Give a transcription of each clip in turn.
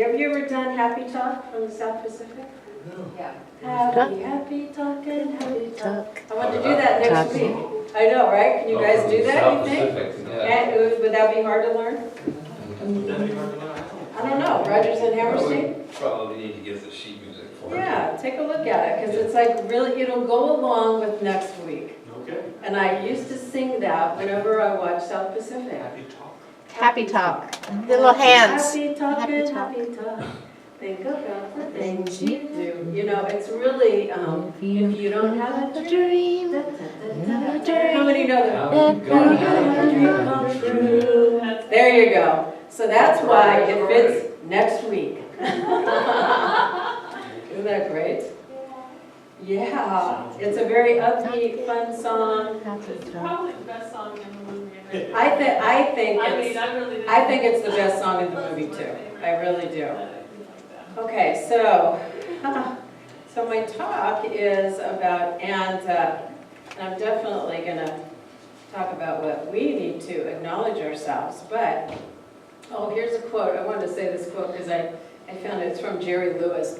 Have you ever done Happy Talk from the South Pacific? No. Yeah. Happy talking, happy talk. I want to do that next week. I know, right? Can you guys do that, you think? And would that be hard to learn? Would that be hard to learn? I don't know. Rogers and Hammerstein? Probably need to get the sheet music for it. Yeah, take a look at it, because it's like really, it'll go along with next week. Okay. And I used to sing that whenever I watched South Pacific. Happy talk. Happy talk. The little hands. Happy talking, Happy talk. happy talk. Think about the things you do. You know, it's really, if you don't have a dream. Dream. How many know that? Gonna have a dream come true. There you go. So that's why it fits next week. Isn't that great? Yeah, it's a very upbeat, fun song. It's probably the best song in the movie. I think I it's the best song in the movie too. I really do. Like that. Okay, so my talk is about, and I'm definitely gonna talk about what we need to acknowledge ourselves, but, oh, here's a quote. I wanted to say this quote because I found it. It's from Jerry Lewis.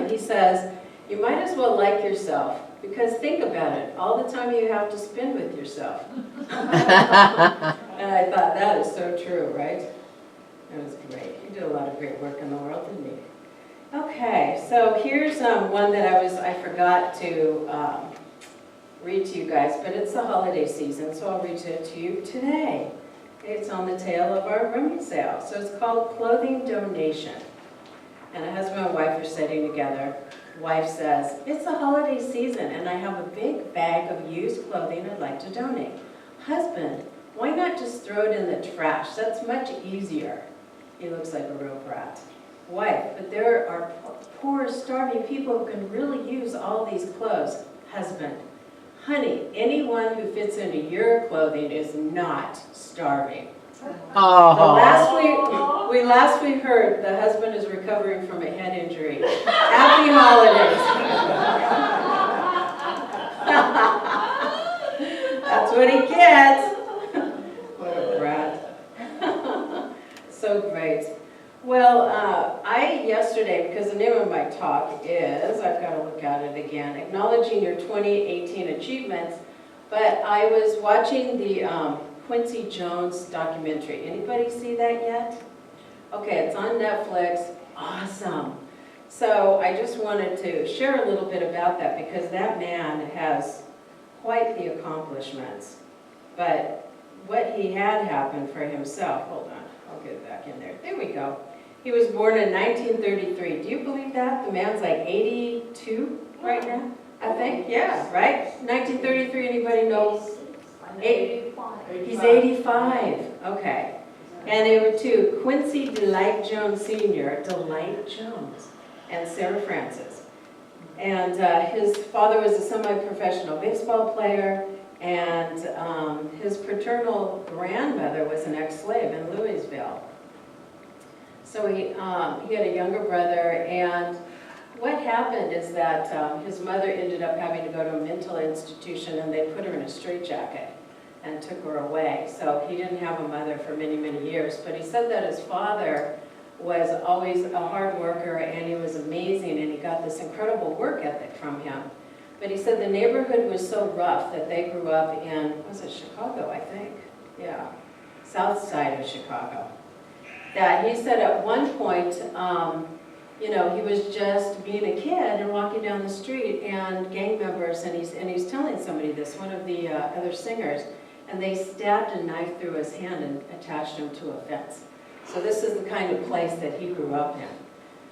He says, "You might as well like yourself, because think about it, all the time you have to spend with yourself." And I thought, that is so true, right? It was great. He did a lot of great work in the world, didn't he? Okay, so here's one that I forgot to read to you guys, but it's the holiday season, so I'll read it to you today. It's on the tail of our rooming sale. So it's called Clothing Donation. And a husband and wife are sitting together. Wife says, "It's the holiday season and I have a big bag of used clothing I'd like to donate." Husband, "Why not just throw it in the trash? That's much easier." He looks like a real brat. Wife, "But there are poor, starving people who can really use all these clothes." Husband, "Honey, anyone who fits into your clothing is not starving." Oh. Last we heard, the husband is recovering from a head injury. Happy holidays. That's what he gets. What a brat. So great. Well, yesterday, because the name of my talk is, I've got to look at it again, Acknowledging Your 2018 Achievements, but I was watching the Quincy Jones documentary. Anybody see that yet? Okay, it's on Netflix. Awesome. So I just wanted to share a little bit about that because that man has quite the accomplishments. But what he had happen for himself, hold on, I'll get it back in there. There we go. He was born in 1933. Do you believe that? The man's like 82 right now, I think. Yeah, right? 1933, anybody know? He's 85. Okay. And they were two, Quincy Delight Jones Sr., Delight Jones, and Sarah Francis. And his father was a semi-professional baseball player, and his paternal grandmother was an ex-slave in Louisville. So he had a younger brother, and what happened is that his mother ended up having to go to a mental institution, and they put her in a straitjacket and took her away. So he didn't have a mother for many, many years. But he said that his father was always a hard worker, and he was amazing, and he got this incredible work ethic from him. But he said the neighborhood was so rough that they grew up in, was it Chicago, I think? Yeah, south side of Chicago. That he said at one point, you know, he was just being a kid and walking down the street, and gang members, and he's telling somebody this, one of the other singers, and they stabbed a knife through his hand and attached him to a fence. So this is the kind of place that he grew up in.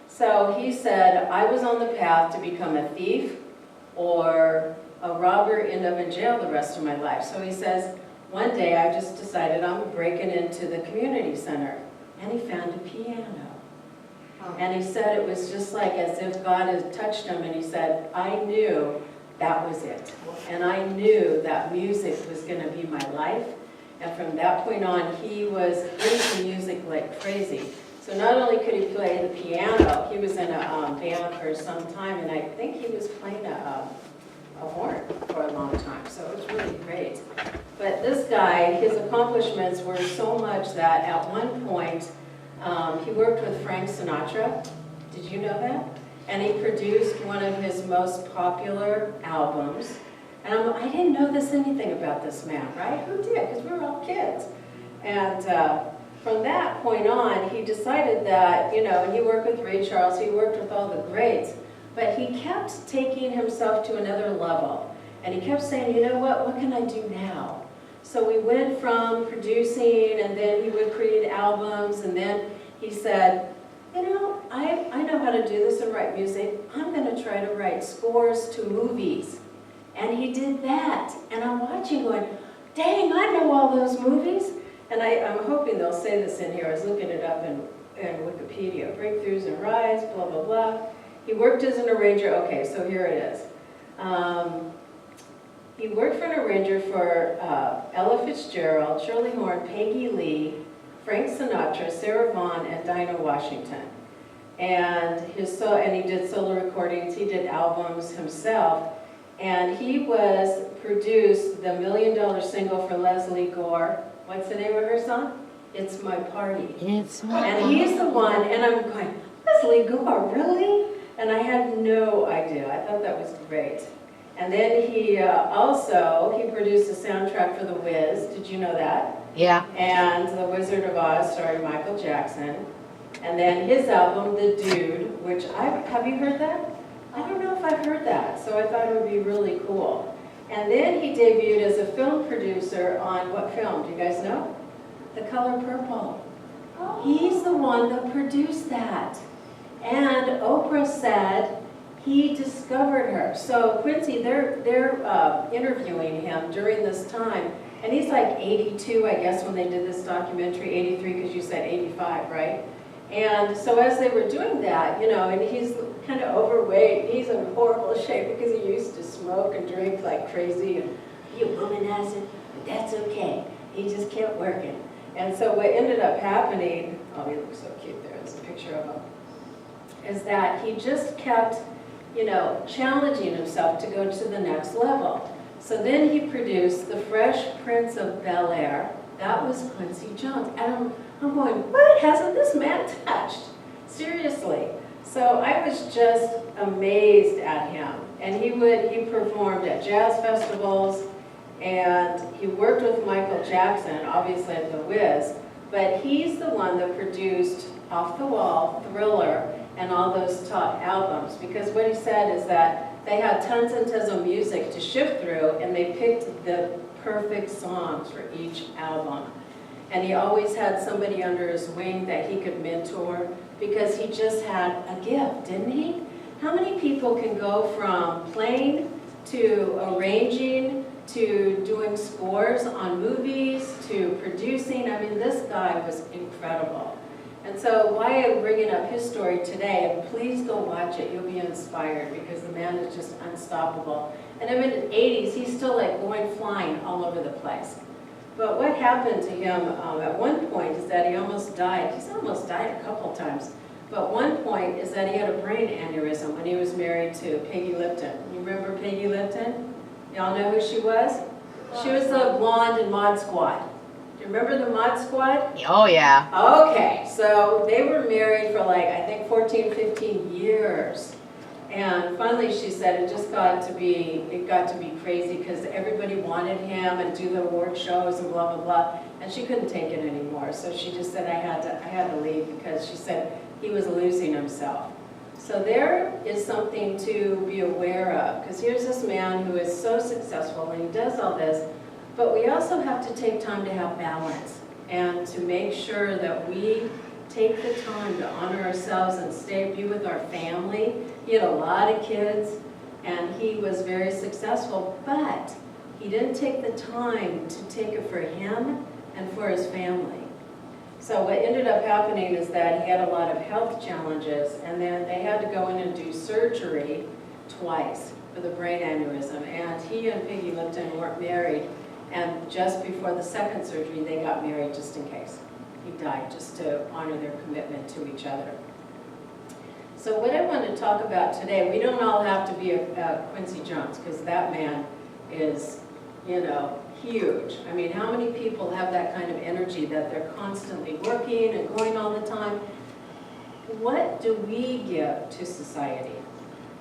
So he said, "I was on the path to become a thief or a robber, end up in jail the rest of my life." So he says, one day I just decided I'm breaking into the community center, and he found a piano. And he said it was just like as if God had touched him, and he said, "I knew that was it. And I knew that music was going to be my life." And from that point on, he was into music like crazy. So not only could he play the piano, he was in a band for some time, and I think he was playing a horn for a long time. So it was really great. But this guy, his accomplishments were so much that at one point, He worked with Frank Sinatra. Did you know that? And he produced one of his most popular albums. And I didn't know anything about this man, right? Who did? Because we were all kids. And from that point on, he decided that, and he worked with Ray Charles, he worked with all the greats, but he kept taking himself to another level. And he kept saying, you know what can I do now? So we went from producing, and then he would create albums, and then he said, I know how to do this and write music. I'm going to try to write scores to movies. And he did that. And I'm watching going, dang, I know all those movies. And I'm hoping they'll say this in here. I was looking it up in Wikipedia. Breakthroughs and Rides, blah, blah, blah. He worked as an arranger. Okay, so here it is. He worked for an arranger for Ella Fitzgerald, Shirley Horn, Peggy Lee, Frank Sinatra, Sarah Vaughan, and Dinah Washington. And he did solo recordings, he did albums himself, and he produced the $1 Million single for Leslie Gore. What's the name of her song? It's My Party. It's my And he's the one, and I'm going, Leslie Gore, really? And I had no idea. I thought that was great. And then he produced a soundtrack for The Wiz. Did you know that? Yeah. And The Wizard of Oz, starring Michael Jackson. And then his album, The Dude, which have you heard that? I don't know if I've heard that, so I thought it would be really cool. And then he debuted as a film producer on what film? Do you guys know? The Color Purple. He's the one that produced that. And Oprah said he discovered her. So Quincy, they're interviewing him during this time. And he's like 82, I guess, when they did this documentary, 83, because you said 85, right? And so as they were doing that, and he's kind of overweight, he's in horrible shape because he used to smoke and drink like crazy, and be a womanizer, but that's okay. He just kept working. And so what ended up happening, oh, he looks so cute there, there's a picture of him, is that he just kept, challenging himself to go to the next level. So then he produced The Fresh Prince of Bel-Air. That was Quincy Jones. And I'm going, what hasn't this man touched? Seriously. So I was just amazed at him. And he performed at jazz festivals, and he worked with Michael Jackson, obviously at The Wiz, but he's the one that produced Off the Wall, Thriller, and all those top albums. Because what he said is that they had tons and tons of music to shift through, and they picked the perfect songs for each album. And he always had somebody under his wing that he could mentor, because he just had a gift, didn't he? How many people can go from playing to arranging to doing scores on movies to producing? I mean, this guy was incredible. And so why I'm bringing up his story today, and please go watch it, you'll be inspired, because the man is just unstoppable. And in the 80s, he's still like going flying all over the place. But what happened to him at one point is that he almost died. He's almost died a couple times. But one point is that he had a brain aneurysm when he was married to Peggy Lipton. You remember Peggy Lipton? Y'all know who she was? She was the blonde in Mod Squad. Do you remember the Mod Squad? Oh, yeah. Okay, so they were married for like, I think 14, 15 years. And finally she said it got to be crazy because everybody wanted him and do the award shows and blah, blah, blah. And she couldn't take it anymore. So she just said, I had to leave, because she said he was losing himself. So there is something to be aware of, because here's this man who is so successful and he does all this, but we also have to take time to have balance and to make sure that we take the time to honor ourselves and be with our family. He had a lot of kids and he was very successful, but he didn't take the time to take it for him and for his family. So what ended up happening is that he had a lot of health challenges, and then they had to go in and do surgery twice for the brain aneurysm. And he and Peggy Lipton weren't married, and just before the second surgery, they got married just in case he died, just to honor their commitment to each other. So what I want to talk about today, we don't all have to be a Quincy Jones, because that man is, huge. I mean, how many people have that kind of energy that they're constantly working and going all the time? What do we give to society?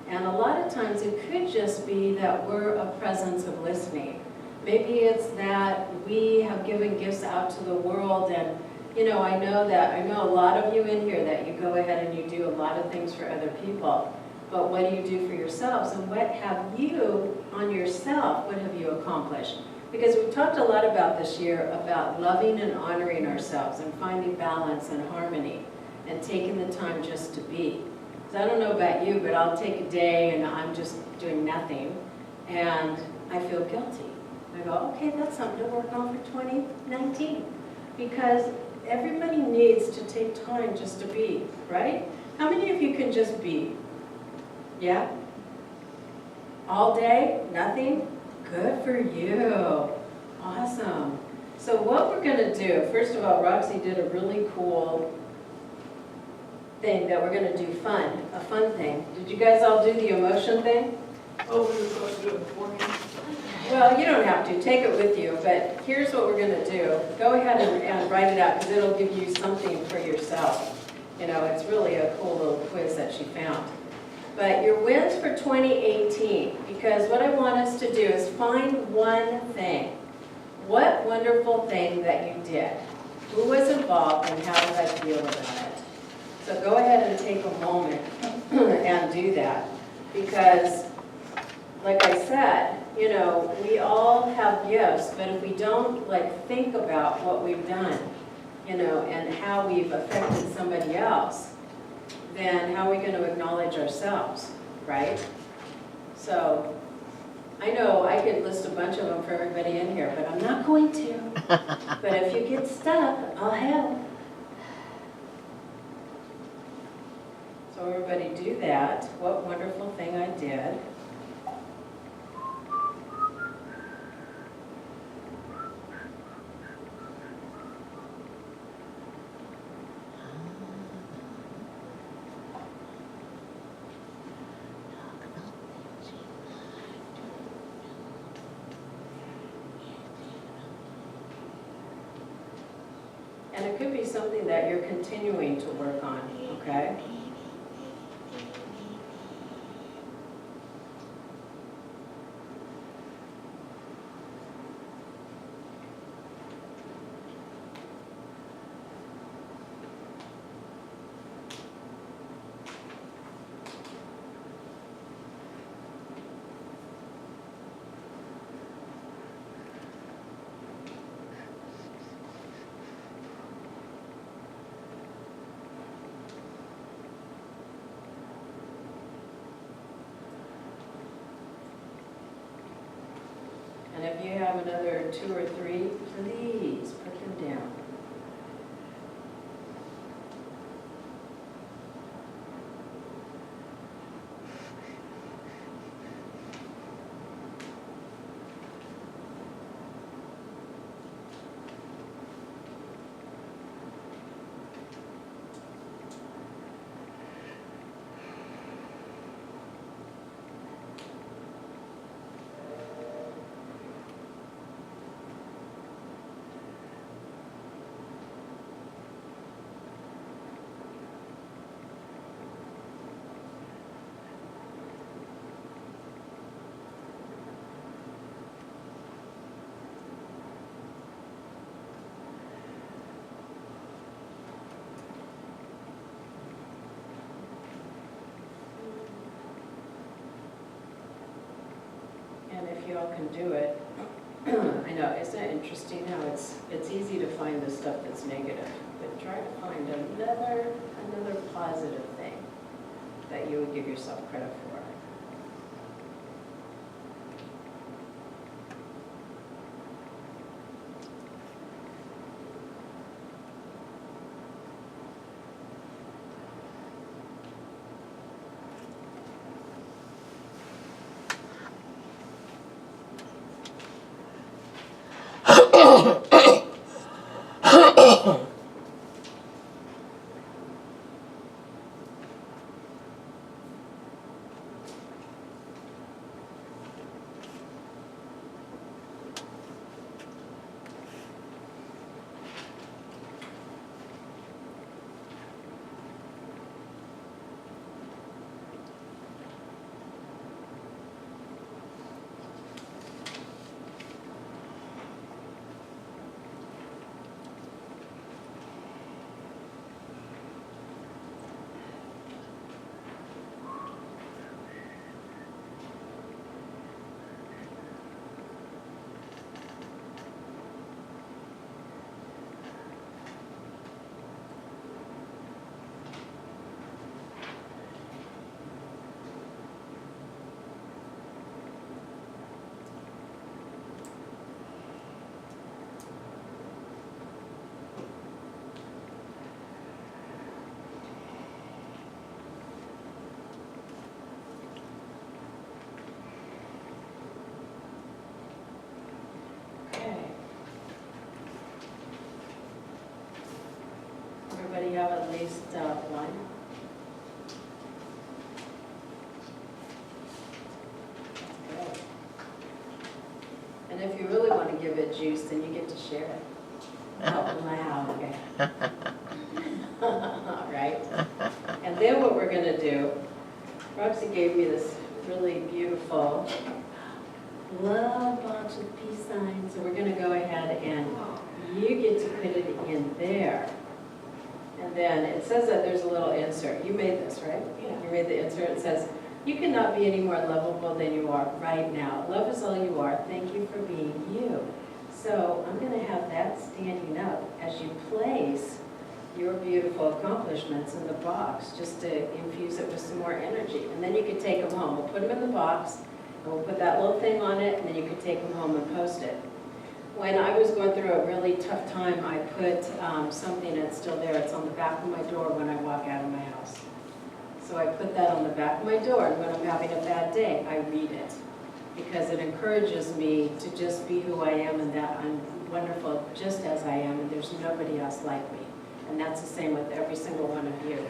And a lot of times it could just be that we're a presence of listening. Maybe it's that we have given gifts out to the world, and you know, I know a lot of you in here that you go ahead and you do a lot of things for other people. But what do you do for yourselves? And what have you, on yourself, what have you accomplished? Because we've talked a lot about this year about loving and honoring ourselves and finding balance and harmony and taking the time just to be. Because I don't know about you, but I'll take a day and I'm just doing nothing and I feel guilty. I go, okay, that's something to work on for 2019. Because everybody needs to take time just to be, right? How many of you can just be? Yeah? All day? Nothing? Good for you. Awesome. So what we're going to do, first of all, Roxy did a really cool thing that we're going to do a fun thing. Did you guys all do the emotion thing? Oh, we were supposed to do it beforehand. Well, you don't have to. Take it with you. But here's what we're going to do. Go ahead and write it out because it'll give you something for yourself. You know, it's really a cool little quiz that she found. But your wins for 2018, because what I want us to do is find one thing. What wonderful thing that you did? Who was involved and how did I feel about it? So go ahead and take a moment and do that. Because, like I said, you know, we all have gifts, but if we don't think about what we've done, you know, and how we've affected somebody else, then how are we going to acknowledge ourselves, right? So I know I could list a bunch of them for everybody in here, but I'm not going to. But if you get stuck, I'll help. So everybody do that. What wonderful thing I did. And it could be something that you're continuing to work on, okay? And if you have another 2 or 3, please put them down. And if you all can do it, I know, isn't it interesting how it's easy to find the stuff that's negative, but try to find another positive thing that you would give yourself credit for. have at least one? Good. And if you really want to give it juice, then you get to share it. Out loud. Right? And then what we're going to do, Roxy gave me this really beautiful love box with peace signs. So we're going to go ahead and you get to put it in there. And then it says that there's a little insert. You made this, right? Yeah. You made the insert. It says, you cannot be any more lovable than you are right now. Love is all you are. Thank you for being you. So I'm going to have that standing up as you place your beautiful accomplishments in the box, just to infuse it with some more energy. And then you can take them home. We'll put them in the box, and we'll put that little thing on it, and then you can take them home and post it. When I was going through a really tough time, I put something that's still there. It's on the back of my door when I walk out of my house. So I put that on the back of my door, and when I'm having a bad day, I read it. Because it encourages me to just be who I am, and that I'm wonderful just as I am, and there's nobody else like me. And that's the same with every single one of you.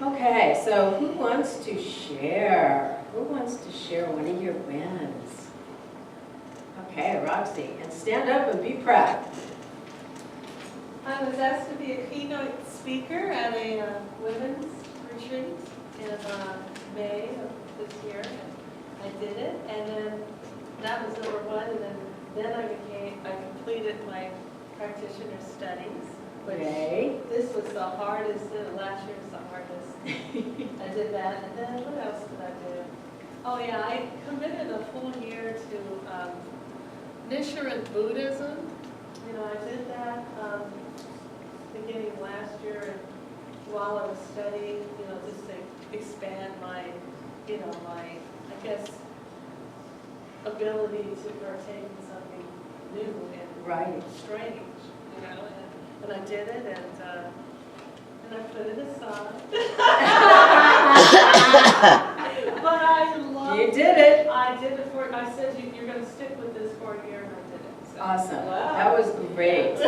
Okay, so who wants to share? Who wants to share one of your wins? Okay, Roxy, and stand up and be proud. I was asked to be a keynote speaker at a women's retreat in May of this year. I did it, and then that was number one, and then I completed my practitioner studies, which Okay. this was the hardest, and last year was the hardest. I did that, and then what else did I do? Oh yeah, I committed a full year to Nichiren Buddhism. You know, I did that beginning last year, and while I was studying, you know, just to expand my, you know, my, I guess, ability to partake in something new and Right. strange, you know, and I did it, and I put it aside. But I love You did it. I did it for, I said, you're going to stick with this for a year, and I did it. So. Awesome. Wow. That was great.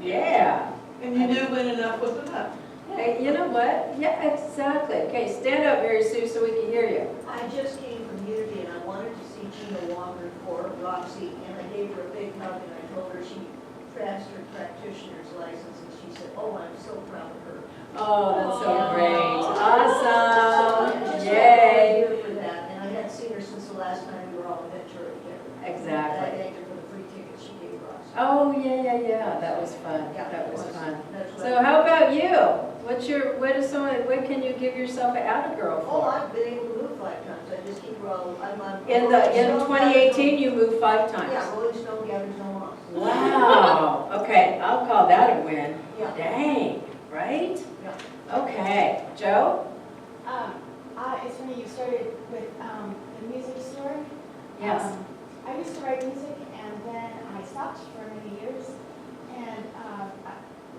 Yeah. And you knew when enough was enough. Hey, you know what? Yeah, exactly. Okay, stand up, Mary Sue, so we can hear you. I just came from Unity and I wanted to see Gina Walker for Roxy, and I gave her a big hug and I told her she passed her practitioner's license, and she said, oh, I'm so proud of her. Oh, that's so Aw. great. I Awesome. just Yay. wanted to for that, and I hadn't seen her since the last time we were all in Ventura together. Exactly. And I thanked her for the free tickets she gave Roxy. Oh, yeah. That was fun. Yeah, That it was fun. That's what So how about you? What can you give yourself an atta-girl Oh, for? I've been able to move 5 times. I just keep rolling. I'm on. In 2018, you moved 5 times. Yeah, Rolling Stone gathers no moss. Wow. Okay, I'll call that a win. Yeah. Dang, right? Yeah. Okay, Joe? It's funny you started with the music store. Yes. I used to write music and then I stopped for many years. And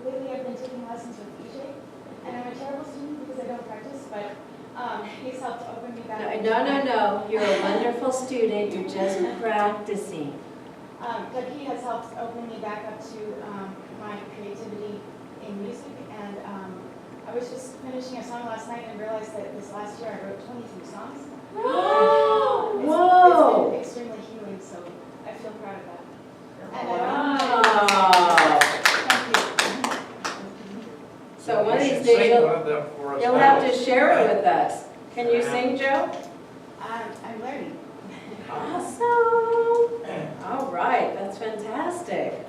lately I've been taking lessons with EJ. And I'm a terrible student because I don't practice, but he's helped open me back. No. You're a wonderful student. You're just practicing. But he has helped open me back up to my creativity in music. And I was just finishing a song last night and realized that this last year I wrote 23 songs. Whoa! It's been extremely healing, so I feel proud of that. And Wow. thank you. So one of You these should days, sing you'll one of them for us you'll now. have to share it with us. Can you sing, Joe? I'm learning. Awesome. All right, that's fantastic.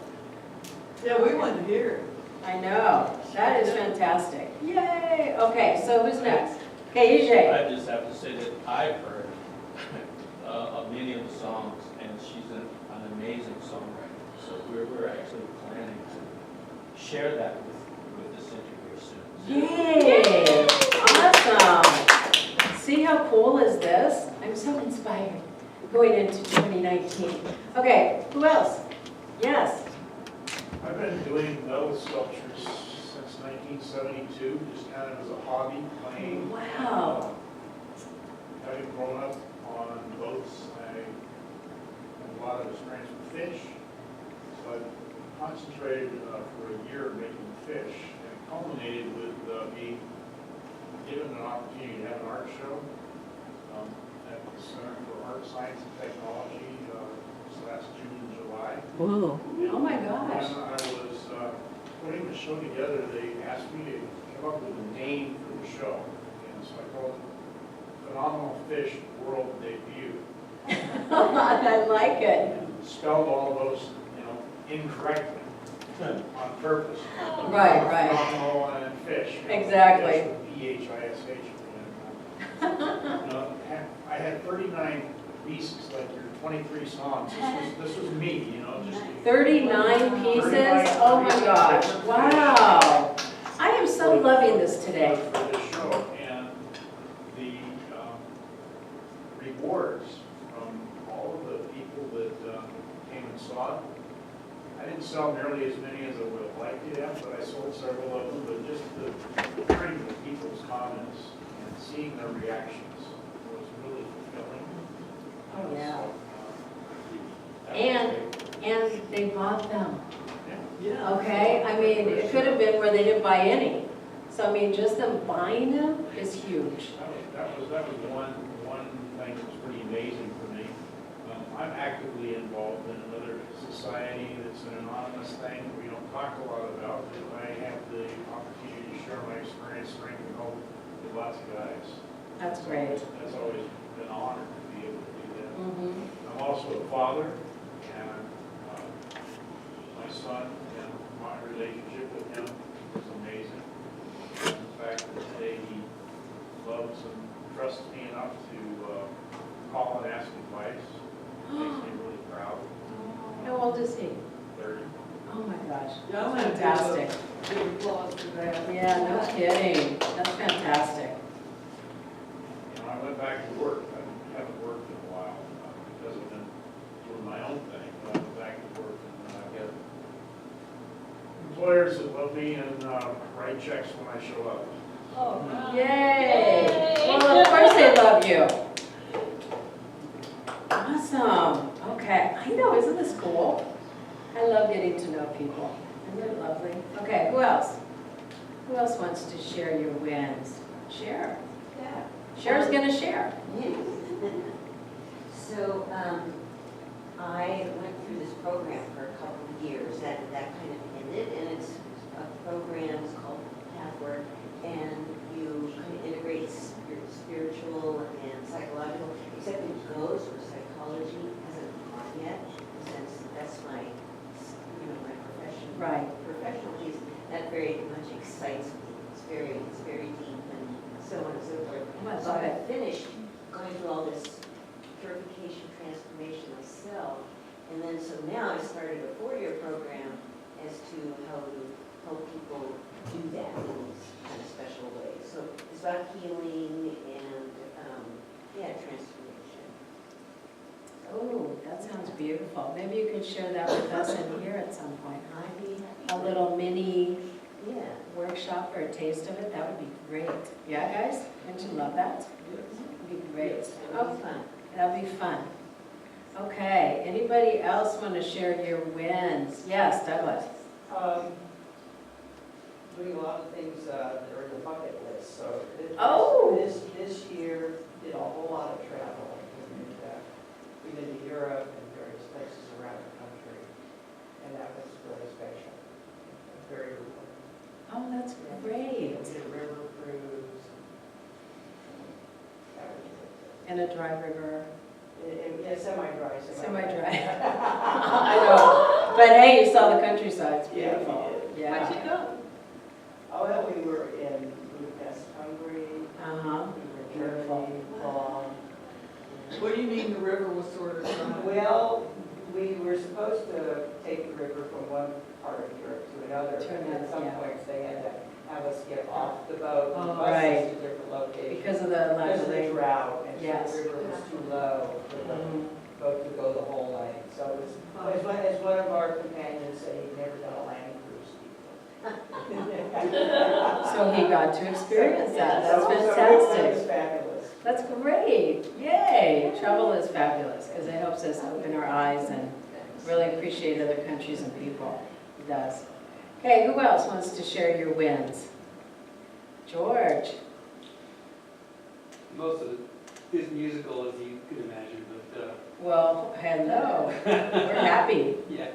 Yeah, we wanted to hear it. I know, that is fantastic. Yay! Okay, so who's next? Okay, EJ. I just have to say that I've heard of many of the songs, and she's an amazing songwriter. So we're actually planning to share that with this interview soon. Yay! Awesome. See how cool is this? I'm so inspired going into 2019. Okay, who else? Yes. I've been doing boat sculptures since 1972, just kind of as a hobby, playing. Wow. Having grown up on boats, I have a lot of experience with fish. So I concentrated for a year making fish and culminated with being given an opportunity to have an art show at the Center for Art, Science, and Technology this last June and July. Ooh. Oh my gosh. When I was putting the show together, they asked me to come up with a name for the show. And so I called it Phenomenal Fish World Debut. I like it. And spelled all those, incorrectly on purpose. Right, right. Phenomenal and fish. Exactly. Fish, PHISH. I had 39 pieces, like your 23 songs. This was me, just. 39 pieces? 39 Oh my gosh, wow. I am so loving this today. For this show, and the rewards from all of the people that came and saw it. I didn't sell nearly as many as I would have liked to have, but I sold several of them, but just the hearing the people's comments and seeing their reactions was really fulfilling. Oh, yeah. That was And they bought them, Yeah. okay? I mean, it could have been where they didn't buy any. So, I mean, just them buying them is huge. That was one thing that was pretty amazing for me. I'm actively involved in another society that's an anonymous thing we don't talk a lot about, but I have the opportunity to share my experience, strength, and hope with lots of guys. That's great. That's always been an honor to be able to do that. Mm-hmm. I'm also a father, and my son, and my relationship with him is amazing. And the fact that today he loves and trusts me enough to call and ask advice makes me really proud. How old is he? 30. Oh my gosh, Yeah, I'm that's gonna fantastic. Big applause for that. Yeah, no kidding. That's fantastic. I went back to work. I haven't worked in a while because I've been doing my own thing. But I went back to work, and I get employers that love me and write checks when I show up. Oh, wow. Yay! Well, of course they love you. Awesome. Okay, I know, isn't this cool? I love getting to know people. Isn't it lovely? Okay, who else? Who else wants to share your wins? Share. Yeah. Cher's gonna share. So, I went through this program for a couple of years, that kind of ended, and it's a program, it's called Pathwork, and you kind of integrate spiritual and psychological, except it goes for psychology hasn't gone yet, since that's my, my profession. Right. Professional piece, that very much excites me. It's very deep and so on and so forth. Oh, I So love I it. finished going through all this purification, transformation myself, and then so now I started a 4-year program as to how to help people do that in these kind of special ways. So it's about healing and, transformation. Oh, that sounds beautiful. Maybe you could share that with us in here at some point, huh? I'd be happy. A little mini Yeah. workshop or a taste of it, that would be great. Yeah, guys? Wouldn't you love that? It'd be great. It'll Oh, be fun. that'll be fun. Okay, anybody else want to share your wins? Yes, Douglas. Doing a lot of things that are in the bucket list, so Oh. this year did a whole lot of travel. We've been to Europe and various places around the country, and that was really special, very rewarding. Oh, that's great. We did a river cruise. That was really good. And a dry river. Yeah, semi-dry. Semi-dry. I know. But hey, you saw the countryside, it's Yeah, we beautiful. did. Yeah. Where'd you go? Oh, well, we were in Budapest, Hungary. Uh-huh. We were in Beautiful. Germany, Bonn. What do you mean the river was sort of dry? Well, we were supposed to take the river from one part of Europe to another. To And another, at some yeah. points, they had to have us get off the boat Oh, and right. bus us to different locations. Because of the lack Because of of the rain. drought, and so Yes. the river was too low for the Mhm. boat to go the whole length. So as one of our companions said, he'd never done a land cruise before. So he got to experience that. That's So it was fantastic. fabulous. That's great. Yay. Travel is fabulous because it helps us open our eyes and really appreciate other countries and people. It does. Okay, who else wants to share your wins? George? Most of it is musical, as you can imagine, but, Well, hello. We're happy. yeah.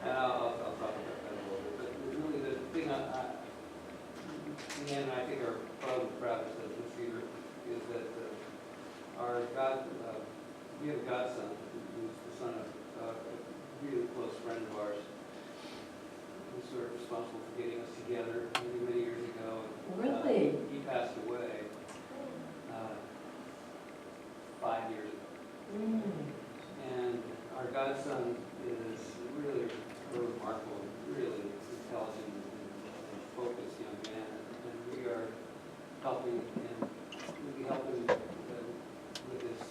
I'll talk about that a little bit, but really the thing Leanne and I think are probably the proudest of this year is that we have a godson who's the son of a really close friend of ours, who's sort of responsible for getting us together many, many years ago. Really? He passed away 5 years ago. And our godson is really a remarkable, really intelligent and focused young man. And we are helping him, we help him with his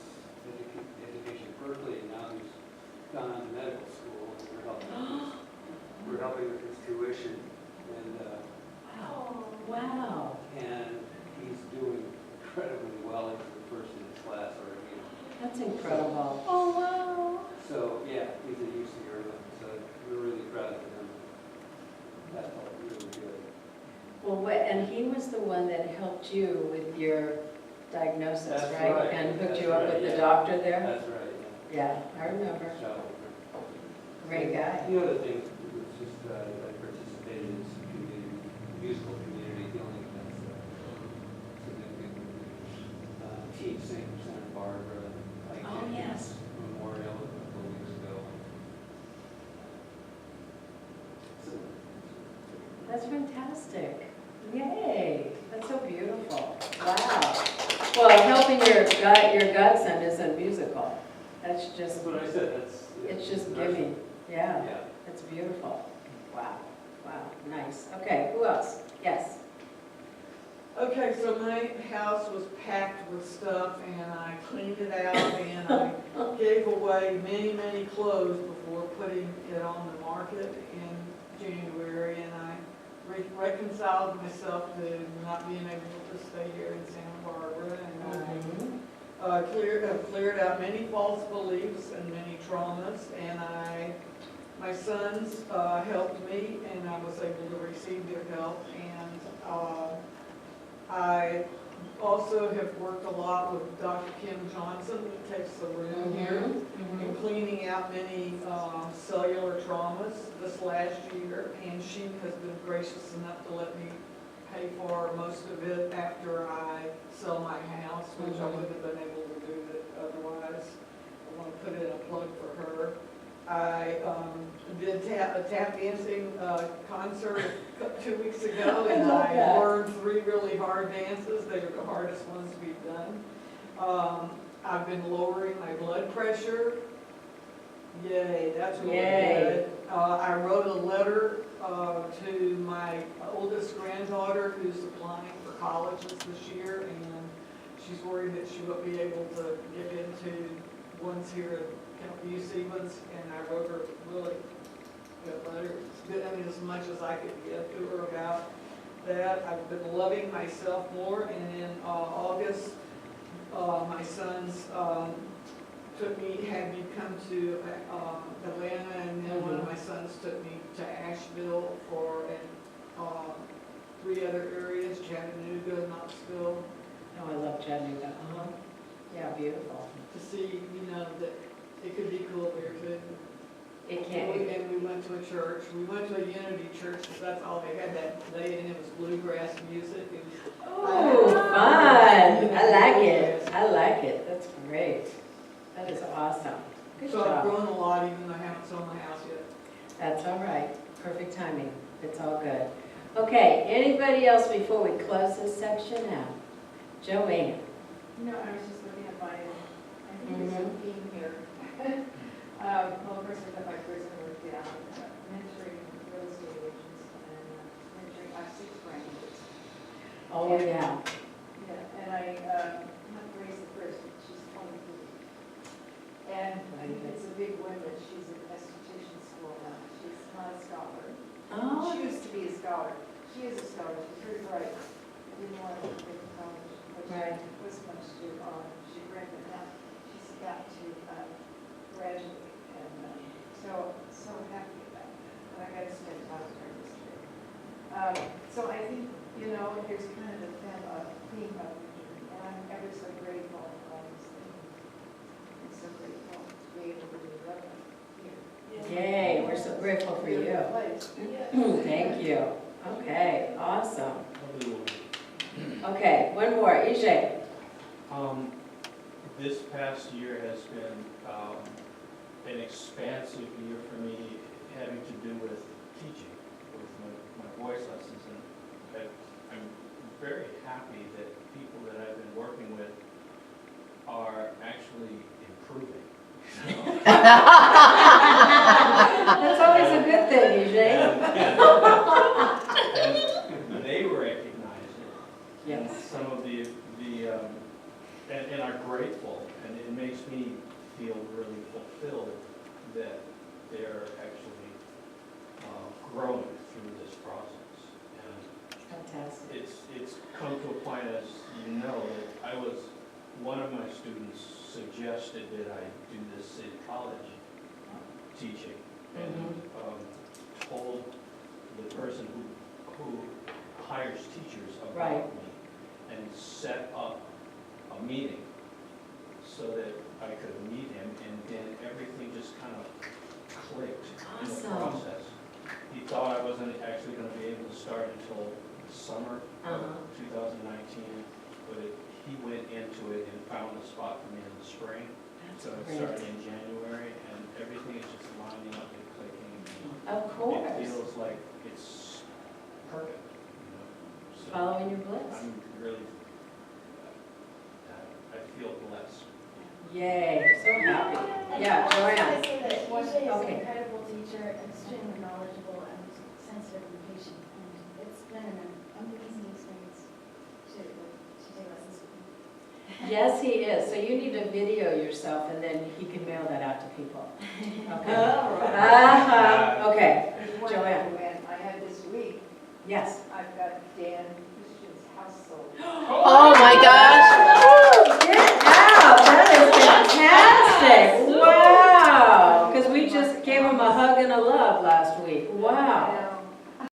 education at Berkeley, and now he's gone on to medical school, and we're helping with his tuition. Wow. And he's doing incredibly well. He's the first in his class already. That's incredible. Oh, wow. So, yeah, he's a UC so we're really proud of him. That felt really good. Well, and he was the one that helped you with your diagnosis, That's right? right. And hooked That's you up right, with the yeah. doctor there? That's right, Yeah, I remember. So, Great guy. the other thing was just I participated in some community, musical community healing events. Significant team sang for Santa Barbara. Oh, yes. Memorial a couple of years ago. So, That's fantastic. Yay. That's so beautiful. Wow. Well, helping your godson isn't musical. That's that's just, what I said, that's. yeah, it's just nurse- giving. Yeah, Yeah. that's beautiful. Wow. Wow, nice. Okay, who else? Yes. Okay, so my house was packed with stuff and I cleaned it out and I gave away many, many clothes before putting it on the market in January, and I reconciled myself to not being able to stay here in Santa Barbara, and I cleared out many false beliefs and many traumas, and my sons helped me, and I was able to receive their help, and I also have worked a lot with Dr. Kim Johnson, who takes the room here, in cleaning out many cellular traumas this last year, and she has been gracious enough to let me pay for most of it after I sell my house, which I wouldn't have been able to do that otherwise. I want to put in a plug for her. I did a tap dancing concert 2 weeks ago, and I learned 3 really hard dances. They were the hardest ones we've done. I've been lowering my blood pressure. Yay, that's really good. I wrote a letter to my oldest granddaughter who's applying for colleges this year, and she's worried that she won't be able to get into ones here at UC ones, and I wrote her really good letter. I mean, as much as I could get to her about that. I've been loving myself more, and in August, my sons had me come to Atlanta, and then one of my sons took me to Asheville and 3 other areas, Chattanooga, Knoxville. Oh, I love Chattanooga. Yeah, beautiful. To see, that it could be cool here too. It can. And we went to a church. We went to a Unity church because that's all they had that day, and it was bluegrass music. Oh, fun. I like it. I like it. That's great. That is awesome. Good So I've job. grown a lot, even though I haven't sold my house yet. That's all right. Perfect timing. It's all good. Okay, anybody else before we close this section out? Joanne. No, I was just looking at my, I think there's a theme here. Well, of course, I've got my personal work down, mentoring real estate agents and mentoring my 6 grandkids. Oh, yeah. Yeah, and I have Grace the first, she's 23. And I think it's a big win that she's at esthetician school now. She's not a scholar. Oh. She used to be a scholar. She is a scholar, she's very bright. Didn't want to go to college, but Right. she was much to, she graduated now. She's got to graduate, and so happy about that. And I got to spend time with her this year. grateful for you. Beautiful place. Thank you. Okay, awesome. Lovely woman. Okay, one more, EJ. This past year has been an expansive year for me, having to do with teaching, with my voice lessons, and I'm very happy that people that I've been working with are actually improving. That's always a good thing, EJ. And they recognize it. Yes. Some of the and are grateful, and it makes me feel really fulfilled that they're actually growing through this process. And Fantastic. it's come to a point, as you know, that one of my students suggested that I do this in college teaching, and told the person who hires teachers about Right. me, and set up a meeting so that I could meet him, and then everything just kind of clicked in the Awesome. process. He thought I wasn't actually going to be able to start until summer of 2019, but he went into it and found a spot for me in the spring. So I Great. started in January, and everything is just lining up and clicking. Of It course. feels like it's perfect, you know. So Following your bliss. I'm really, I feel blessed. Yay, so happy. Yeah, I was Joanne. gonna say that EJ is Okay. an incredible teacher, extremely knowledgeable and sensitive and patient. And it's been an amazing experience to take lessons with him. Yes, he is. So you need to video yourself, and then he can mail that out to people. Okay. All right. Okay. There's one Joanne. thing, Joanne, I had this week, Yes. I've got Dan Christian's house sold. Oh my gosh. Get out. That is fantastic. Wow. Because we just gave him a hug and a love last week. Wow.